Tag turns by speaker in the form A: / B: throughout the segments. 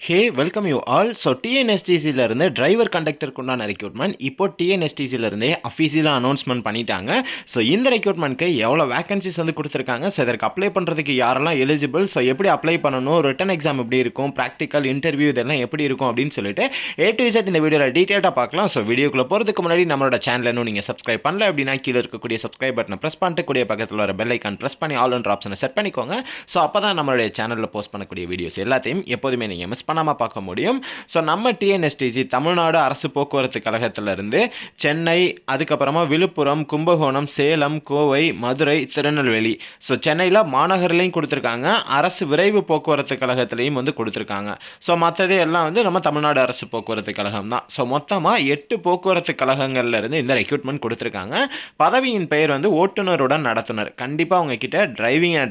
A: Hey welcome you all. So டிஎன்எஸ்டிசியிலேருந்து driver கண்டக்டருக்கு உண்டான ரெக்ரூட்மெண்ட் இப்போ டிஎன்எஸ்டிசியிலேருந்தே அஃபீஷியலாக அனௌன்ஸ்மெண்ட் பண்ணிட்டாங்க. ஸோ இந்த ரெக்ரூட்மெண்ட்க்கு எவ்வளோ வேகன்சிஸ் வந்து கொடுத்துருக்காங்க, ஸோ இதற்கு அப்ளை பண்ணுறதுக்கு யாரெல்லாம் எலிஜிபிள், ஸோ எப்படி அப்ளை பண்ணணும், ரிட்டன் எக்ஸாம் எப்படி இருக்கும், ப்ராக்டிக்கல் இன்டர்வியூ இதெல்லாம் எப்படி இருக்கும் அப்படின்னு சொல்லிட்டு A to Z இந்த வீடியோவில் டீட்டெயிலாக பார்க்கலாம். ஸோ வீடியோக்குள்ளே போகிறதுக்கு முன்னாடி நம்மளோட சேனல் இன்னும் நீங்கள் சப்ஸ்கிரைப் பண்ணல அப்படின்னா கீழே இருக்கக்கூடிய சப்ஸ்கிரைப் பட்டனை ப்ரெஸ் பண்ணிட்டு கூடிய பக்கத்தில் வர பெல் ஐக்கான் ப்ரெஸ் பண்ணி ஆல் என்ற ஆப்ஷனை செட் பண்ணிக்கோங்க. ஸோ அப்போ தான் நம்மளுடைய சேனலில் போஸ்ட் பண்ணக்கூடிய வீடியோஸ் எல்லாத்தையும் எப்போதுமே நீங்கள் மிஸ் பண்ணாமல் பார்க்க முடியும். ஸோ நம்ம டிஎன்எஸ்டிசி தமிழ்நாடு அரசு போக்குவரத்து கழகத்திலிருந்து சென்னை, அதுக்கப்புறமா விழுப்புரம், கும்பகோணம், சேலம், கோவை, மதுரை, திருநெல்வேலி, ஸோ சென்னையில் மாநகரிலையும் கொடுத்துருக்காங்க, அரசு விரைவு போக்குவரத்து கழகத்திலையும் வந்து கொடுத்துருக்காங்க. ஸோ மற்றதே எல்லாம் வந்து நம்ம தமிழ்நாடு அரசு போக்குவரத்து கழகம் தான். ஸோ மொத்தமாக 8 போக்குவரத்து கழகங்கள்ல இருந்து இந்த ரெக்ரூட்மெண்ட் கொடுத்துருக்காங்க. பதவியின் பெயர் வந்து ஓட்டுநருடன் நடத்துனர். கண்டிப்பாக உங்ககிட்ட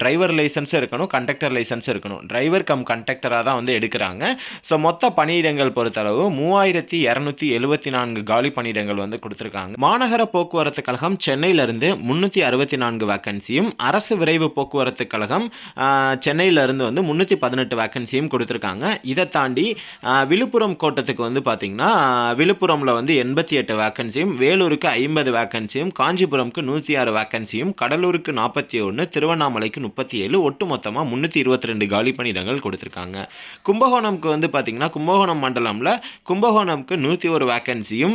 A: டிரைவர் லைசன்ஸ் இருக்கணும், கண்டக்டர் லைசன்ஸ் இருக்கணும். டிரைவர் கம் கண்டக்டராக தான் வந்து எடுக்கிறாங்க. ஸோ மொத்த பணியிடங்கள் பொறுத்தளவு 3274 காலி பணியிடங்கள் வந்து கொடுத்துருக்காங்க. மாநகர போக்குவரத்து கழகம் சென்னையிலிருந்து 364 வேக்கன்சியும், அரசு விரைவு போக்குவரத்து கழகம் சென்னையிலிருந்து வந்து 318 வேக்கன்சியும் கொடுத்துருக்காங்க. இதை தாண்டி விழுப்புரம் கோட்டத்துக்கு வந்து பார்த்திங்கன்னா விழுப்புரமில் வந்து 88 வேக்கன்சியும், வேலூருக்கு 50 வேக்கன்சியும், காஞ்சிபுரம்க்கு 106 வேக்கன்சியும், கடலூருக்கு 41, திருவண்ணாமலைக்கு 37, ஒட்டு மொத்தமாக 322 காலி பணியிடங்கள் கொடுத்துருக்காங்க. கும்பகோணம்க்கு வந்து பார்த்திங்கன்னா கும்பகோணம் மண்டலமில் கும்பகோணம்க்கு 101 வேக்கன்சியும்,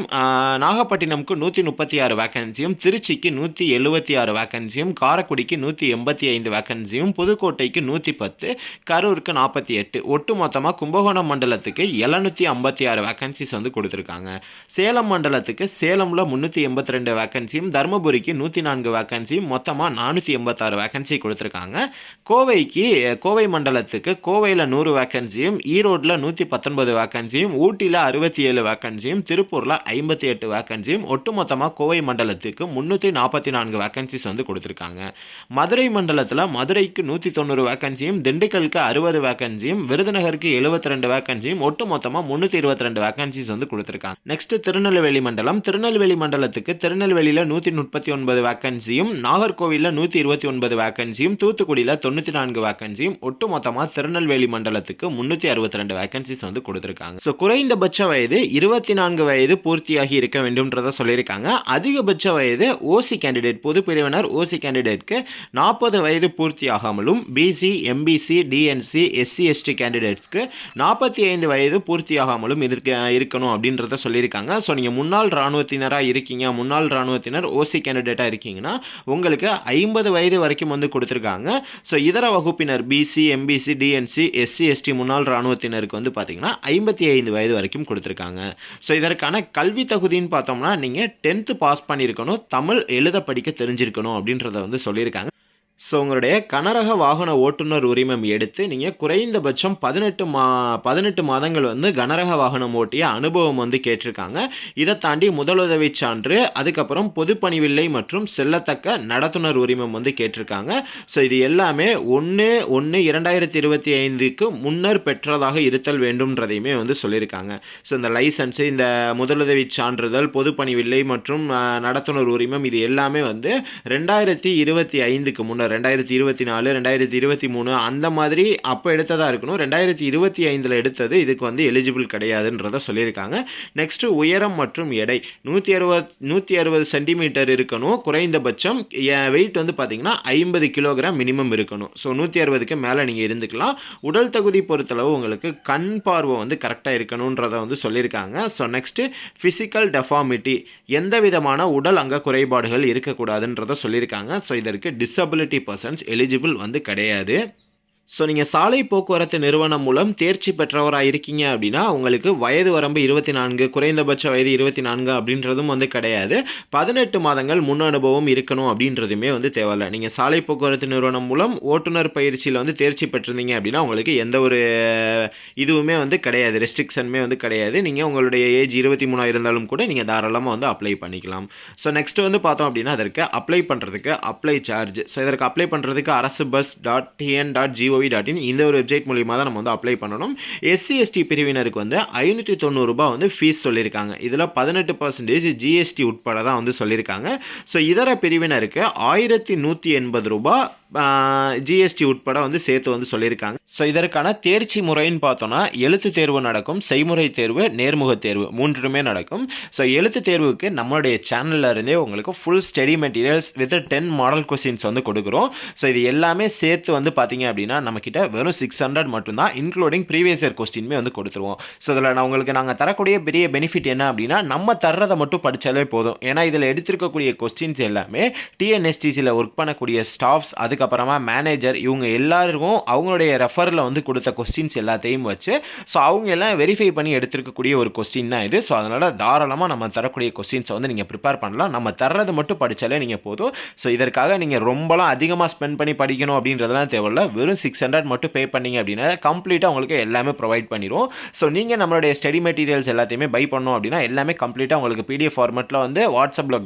A: நாகப்பட்டினம்க்கு 136 வேக்கன்சியும், திருச்சிக்கு 176 வேக்கன்சியும், காரைக்குடிக்கு 185 வேக்கன்சியும், புதுக்கோட்டைக்கு 110, கரூருக்கு 48, ஒட்டு மொத்தமாக கும்பகோணம் மண்டலத்துக்கு 756 வேக்கன்சிஸ் வந்து கொடுத்துருக்காங்க. சேலம் மண்டலத்துக்கு சேலமில் 382 வேக்கன்சியும், தருமபுரிக்கு 104 வேக்கன்சியும், மொத்தமாக 486 வேக்கன்சி கொடுத்துருக்காங்க. கோவை மண்டலத்துக்கு கோவையில் 100 வேக்கன்சியும், ஈரோட்டில் 119 வேக்கன்சியும், ஊட்டியில் 67 வேக்கன்சியும், திருப்பூரில் 58 வேக்கன்சியும், ஒட்டுமொத்தமாக கோவை மண்டலத்துக்கு 344 வேக்கன்சிஸ் வந்து கொடுத்துருக்காங்க. மதுரை மண்டலத்தில் மதுரைக்கு 190 வேக்கன்சியும், திண்டுக்கலுக்கு 60 வேக்கன்சியும், விருதுநகருக்கு 72 வேக்கன்சியும், ஒட்டுமொத்தமாக 322 வேக்கன்சிஸ் வந்து கொடுத்துருக்காங்க. நெக்ஸ்ட் திருநெல்வேலி மண்டலத்துக்கு திருநெல்வேலியில் 139 வேக்கன்சியும், நாகர்கோவிலில் 129 வேக்கன்சியும், தூத்துக்குடியில் 94 வேக்கன்சியும், ஒட்டுமொத்தமாக திருநெல்வேலி மண்டலத்துக்கு 362 வேக்கன்சிஸ் வந்து கொடுத்துருக்காங்க. ஸோ குறைந்தபட்ச வயது 24 வயது பூர்த்தியாகி இருக்க வேண்டும்ன்றதை சொல்லியிருக்காங்க. அதிகபட்ச வயது ஓசி கேண்டிடேட், பொது பிரிவினர் ஓசி கேண்டிடேட்க்கு 40 வயது பூர்த்தியாகாமலும், BC, MBC, DNC, SC, ST கேண்டிடேட்ஸ்க்கு 45 வயது பூர்த்தியாகாமலும் இருக்கணும் அப்படின்றத சொல்லியிருக்காங்க. ஸோ நீங்கள் முன்னாள் இராணுவத்தினராக இருக்கீங்க, முன்னாள் இராணுவத்தினர் ஓசி கேண்டிடேட்டாக இருக்கீங்கன்னா உங்களுக்கு 50 வயது வரைக்கும் வந்து கொடுத்துருக்காங்க. ஸோ இதர வகுப்பினர் BC, MBC, DNC, SC, ST முன்னாள் இராணுவத்தினருக்கு வந்து பார்த்தீங்கன்னா 55 வயது வரைக்கும் கொடுத்துருக்காங்க. ஸோ இதற்கான கல்வி தகுதின்னு பார்த்தோம்னா நீங்கள் 10th பாஸ் பண்ணியிருக்கணும், தமிழ் எழுத படிக்க தெரிஞ்சிருக்கணும் அப்படின்றத வந்து சொல்லியிருக்காங்க. ஸோ உங்களுடைய கனரக வாகன ஓட்டுநர் உரிமம் எடுத்து நீங்கள் குறைந்தபட்சம் 18 மாதங்கள் வந்து கனரக வாகனம் ஓட்டிய அனுபவம் வந்து கேட்டிருக்காங்க. இதை தாண்டி முதலுதவி சான்று, அதுக்கப்புறம் பொதுப்பணிவில்லை மற்றும் செல்லத்தக்க நடத்துனர் உரிமம் வந்து கேட்டிருக்காங்க. ஸோ இது எல்லாமே 1/1/2025க்கு முன்னர் பெற்றதாக இருத்தல் வேண்டும்ன்றதையுமே வந்து சொல்லியிருக்காங்க. ஸோ இந்த லைசன்ஸு, இந்த முதலுதவி சான்றிதழ், பொதுப்பணிவில்லை மற்றும் நடத்துனர் உரிமம் இது எல்லாமே வந்து 2025க்கு முன்னர் 2024, 2023 அந்த மாதிரி அப்போ எடுத்ததாக இருக்கணும். 2025 எடுத்தது இதுக்கு வந்து எலிஜிபிள் கிடையாதுன்றதை சொல்லியிருக்காங்க. நெக்ஸ்ட்டு உயரம் மற்றும் எடை 160 சென்டிமீட்டர் இருக்கணும் குறைந்தபட்சம். வெயிட் வந்து பார்த்தீங்கன்னா 50 கிலோகிராம் மினிமம் இருக்கணும். ஸோ 160க்கு மேலே நீங்கள் இருந்துக்கலாம். உடல் தகுதி பொறுத்தளவு உங்களுக்கு கண் பார்வை வந்து கரெக்டாக இருக்கணுன்றதை வந்து சொல்லியிருக்காங்க. ஸோ நெக்ஸ்ட்டு ஃபிசிக்கல் டெஃபார்மிட்டி, எந்த விதமான உடல் அங்க குறைபாடுகள் இருக்கக்கூடாதுன்றதை சொல்லியிருக்காங்க. ஸோ இதற்கு டிசபிலிட்டி பர்சன்ஸ் எலிஜிபிள் வந்து கிடையாது. ஸோ நீங்கள் சாலை போக்குவரத்து நிறுவனம் மூலம் தேர்ச்சி பெற்றவராக இருக்கீங்க அப்படின்னா உங்களுக்கு வயது வரம்பு 24, குறைந்தபட்ச வயது 24 அப்படின்றதும் வந்து கிடையாது. 18 மாதங்கள் முன் அனுபவம் இருக்கணும் அப்படின்றதுமே வந்து தேவையில்லை. நீங்கள் சாலை போக்குவரத்து நிறுவனம் மூலம் ஓட்டுநர் பயிற்சியில் வந்து தேர்ச்சி பெற்றிருந்தீங்க அப்படின்னா உங்களுக்கு எந்த ஒரு இதுவுமே வந்து கிடையாது, ரெஸ்ட்ரிக்ஷனுமே வந்து கிடையாது. நீங்கள் உங்களுடைய ஏஜ் 23 இருந்தாலும் கூட நீங்கள் தாராளமாக வந்து அப்ளை பண்ணிக்கலாம். ஸோ நெக்ஸ்ட் வந்து பார்த்தோம் அப்படின்னா அதற்கு அப்ளை பண்ணுறதுக்கு அப்ளை சார்ஜ். ஸோ இதற்கு அப்ளை பண்ணுறதுக்கு arasubus.tn.go இந்த ஒரு வெப்சைட் மூலியமா தான் நம்ம வந்து அப்ளை பண்ணணும். எஸ்சி எஸ்டி பிரிவினருக்கு வந்து 590 ரூபாய் வந்து ஃபீஸ் சொல்லியிருக்காங்க. இதில் 18% ஜிஎஸ்டி உட்பட தான் வந்து சொல்லியிருக்காங்க. ஸோ இதர பிரிவினருக்கு 1180 ரூபாய் ஜிஎஸ்டி உட்பட வந்து சேர்த்து வந்து சொல்லியிருக்காங்க. ஸோ இதற்கான தேர்ச்சி முறைன்னு பார்த்தோன்னா எழுத்து தேர்வு நடக்கும், செய்முறை தேர்வு, நேர்முக தேர்வு 3மே நடக்கும். ஸோ எழுத்து தேர்வுக்கு நம்மளுடைய சேனல்ல இருந்தே உங்களுக்கு full study materials with 10 model questions வந்து கொடுக்குறோம். ஸோ இது எல்லாமே சேர்த்து வந்து பார்த்தீங்க அப்படின்னா நம்மக்கிட்ட வெறும் 600 மட்டும்தான், இன்க்ளூடிங் ப்ரீவியஸ் இயர் கொஸ்டின்மே வந்து கொடுத்துருவோம். ஸோ இதில் நாங்கள் தரக்கூடிய பெரிய பெனிஃபிட் என்ன அப்படின்னா நம்ம தர்றதை மட்டும் படித்தாலே போதும். ஏன்னா இதில் எடுத்திருக்கக்கூடிய கொஸ்டின்ஸ் எல்லாமே டிஎன்எஸ்டிசியில் ஒர்க் பண்ணக்கூடிய ஸ்டாஃப்ஸ், அதுக்கப்புறமா மேனேஜர், இவங்க எல்லாருக்கும் அவங்களுடைய ரெஃபரில் வந்து கொடுத்த கொஸ்டின்ஸ் எல்லாத்தையும் வச்சு ஸோ அவங்க எல்லாம் வெரிஃபை பண்ணி எடுத்திருக்கக்கூடிய ஒரு கொஸ்டின் தான் இது. ஸோ அதனால் தாராளமாக நம்ம தரக்கூடிய கொஸ்டின்ஸை வந்து நீங்கள் ப்ரிப்பேர் பண்ணலாம். நம்ம தர்றது மட்டும் படித்தாலே நீங்கள் போதும். ஸோ இதற்காக நீங்கள் ரொம்பலாம் அதிகமாக ஸ்பெண்ட் பண்ணி படிக்கணும் அப்படின்றதெல்லாம் தேவையில்ல. வெறும் 600 மட்டும் பே பண்ணிங்க அப்படின்னா கம்ப்ளீட்டாக உங்களுக்கு எல்லாமே ப்ரொவைட் பண்ணிடும். ஸோ நீங்கள் நம்மளுடைய ஸ்டடி மெட்டீரியல்ஸ் எல்லாத்தையுமே பை பண்ணோம் அப்படின்னா எல்லாமே கம்ப்ளீட்டாக உங்களுக்கு பிடிஎஃப் ஃபார்மெட்டில் வந்து வாட்ஸ்அப்பில்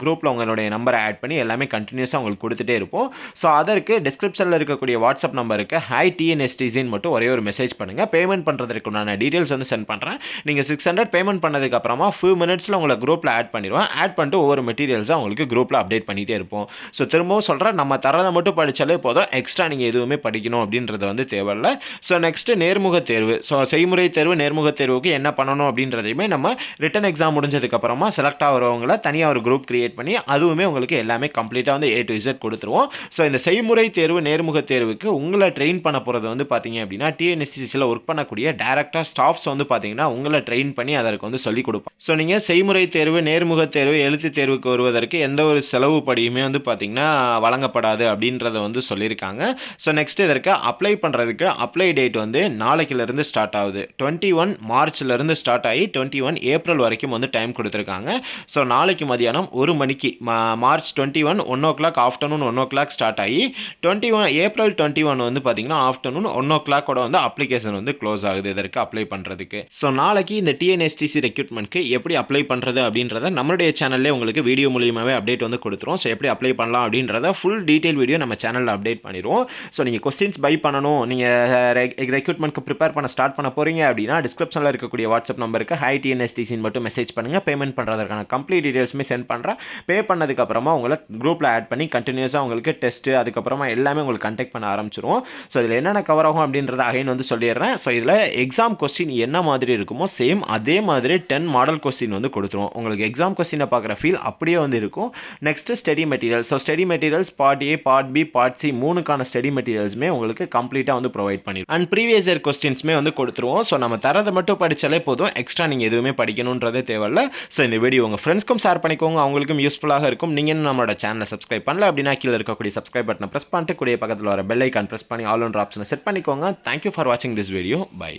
A: குரூப்பில் உங்களுடைய நம்பரை ஆட் பண்ணி எல்லாமே கண்டினியூஸாக உங்களுக்கு கொடுத்துட்டே இருப்போம். ஸோ அதற்கு டிஸ்கிரிப்ஷனில் இருக்கக்கூடிய வாட்ஸ்அப் நம்பருக்கு ஹாய் டிஎன்எஸ்டிசின்னு மட்டும் ஒரே ஒரு மெசேஜ் பண்ணுங்கள். பேமெண்ட் பண்ணுறதுக்கு நான் டீட்டெயில்ஸ் வந்து சென்ட் பண்ணுறேன். நீங்கள் 600 பேமெண்ட் பண்ணதுக்கப்புறமா ஃபியூ மினிட்ஸில் உங்களை குரூப்பில் ஆட் பண்ணிடுவேன். ஆட் பண்ணிட்டு ஒவ்வொரு மெட்டீரியல்ஸாக உங்களுக்கு குரூப்பில் அப்டேட் பண்ணிகிட்டே இருப்போம். ஸோ திரும்பவும் சொல்கிறேன், நம்ம தரதை மட்டும் படித்தாலே போதும், எக்ஸ்ட்ரா நீங்கள் எதுவுமே படிக்கணும் அப்படின்றது வந்து தேவையில்லை. ஸோ நெக்ஸ்ட்டு நேர்முக தேர்வு. ஸோ செய்முறை தேர்வு, நேர்முக தேர்வுக்கு என்ன பண்ணணும் அப்படின்றதையுமே நம்ம ரிட்டன் எக்ஸாம் முடிஞ்சதுக்கப்புறமா செலக்ட் ஆகிறவங்கள தனியாக ஒரு குரூப் கிரியேட் பண்ணி அதுவுமே உங்களுக்கு எல்லாமே கம்ப்ளீட்டாக வந்து A to Z கொடுத்துருவோம். ஸோ இந்த செய்முறை தேர்வு, நேர்முக தேர்வுக்கு உங்களை ட்ரெயின் பண்ண போகிறது வந்து பார்த்தீங்க அப்படின்னா டிஎன்எஸ்சிசியில் ஒர்க் பண்ணக்கூடிய டேரக்டாக ஸ்டாஃப்ஸ் வந்து பார்த்தீங்கன்னா உங்களை ட்ரெயின் பண்ணி அதற்கு வந்து சொல்லிக் கொடுப்போம். ஸோ நீங்கள் செய்முறை தேர்வு, நேர்முக தேர்வு, எழுத்து தேர்வுக்கு வருவதற்கு எந்த ஒரு செலவு படியுமே வந்து பார்த்தீங்கன்னா வழங்கப்படாது அப்படின்றத வந்து சொல்லியிருக்காங்க. ஸோ நெக்ஸ்ட் இதற்கு அப்ளை பண்ணுறதுக்கு அப்ளை டேட் வந்து நாளைக்கிலேருந்து ஸ்டார்ட் ஆகுது. 21 மார்ச்லேருந்து ஸ்டார்ட் ஆகி 21 ஏப்ரல் வரைக்கும் வந்து டைம் கொடுத்துருக்காங்க. ஸோ நாளைக்கு மதியானம் 1 மணிக்கு March 21 1 o'clock afternoon 1 o'clock start ஆகி ஏப்ரல் 21 வந்து பார்த்தீங்கன்னா ஆஃப்டர்நூன் 1 o'clock வந்து அப்ளிகேஷன் வந்து க்ளோஸ் ஆகுது இதற்கு அப்ளை பண்ணுறதுக்கு. ஸோ நாளைக்கு இந்த டிஎன்எஸ்டிசி ரெக்ரூட்மெண்ட்க்கு எப்படி அப்ளை பண்ணுறது அப்படின்றத நம்மளுடைய சேனல்லே உங்களுக்கு வீடியோ மூலியமாகவே அப்டேட் வந்து கொடுத்துரும். ஸோ எப்படி அப்ளை பண்ணலாம் அப்படின்றத ஃபுல் டீட்டெயில் வீடியோ நம்ம சேனலில் அப்டேட் பண்ணிடுவோம். ஸோ நீங்கள் கொஸ்டின்ஸ் பை பண்ணணும், நீங்கள் ரெக்ரூட்மெண்ட்க்கு ப்ரிப்பேர் பண்ண ஸ்டார்ட் பண்ண போகிறீங்க அப்படின்னா டிஸ்கிரிப்ஷனில் இருக்கக்கூடிய வாட்ஸ்அப் நம்பருக்கு ஹை டிஎன்எஸ்டிசின்னு மட்டும் மெசேஜ் பண்ணுங்கள். பேமெண்ட் பண்ணுறதுக்கான கம்ப்ளீட் டீட்டெயில்ஸுமே சென்ட் பண்ணுறேன். பே பண்ணதுக்கப்புறமா உங்களை குரூப்பில் ஆட் பண்ணி கண்டினியூஸாக உங்களுக்கு டெஸ்ட்டு அதுக்கப்புறமா எல்லாமே உங்களுக்கு கண்டெக்ட் பண்ண ஆரம்பிச்சிருவோம். ஸோ இதில் என்னென்ன கவர் ஆகும் அப்படின்றத அகைன் வந்து சொல்லிடுறேன். ஸோ இதில் எக்ஸாம் கொஸ்டின் என்ன மாதிரி இருக்குமோ சேம் அதே மாதிரி 10 மாடல் கொஸ்டின் வந்து கொடுத்துருவோம். உங்களுக்கு எக்ஸாம் கொஸ்டினை பார்க்குற ஃபீல் அப்படியே வந்து இருக்கும். Next study materials. So study materials part A, part B, part C 3க்கான ஸ்டடி மெட்டீரியல்ஸுமே உங்களுக்கு கம்ப்ளீட்டாக வந்து ப்ரொவைட் பண்ணிடும். அண்ட் ப்ரீவியஸ் இயர் கொஸ்டின்ஸுமே வந்து கொடுத்துருவோம். ஸோ நம்ம தரதை மட்டும் படித்தாலே போதும், எக்ஸ்ட்ரா நீங்கள் எதுவுமே படிக்கணுன்றதே தேவையில்லை. ஸோ இந்த வீடியோ உங்கள் ஃப்ரெண்ட்ஸ்க்கும் ஷேர் பண்ணிக்கோங்க, அவங்களுக்கும் யூஸ்ஃபுல்லாக இருக்கும். நீங்கள் நம்மளோட சேனலை சப்ஸ்கிரைப் பண்ணல அப்படின்னா கீழே இருக்கக்கூடிய சப்ஸ்கிரைப் பட்டனை ப்ரெஸ் பண்ணிட்டு கூடிய பக்கத்தில் வர பெல் ஐக்கான் ப்ரெஸ் பண்ணி ஆல் ஒன்ற ஆப்ஷனை செட் பண்ணிக்கோங்க. தேங்க்யூ ஃபார் வாட்சிங் திஸ் வீடியோ. பை.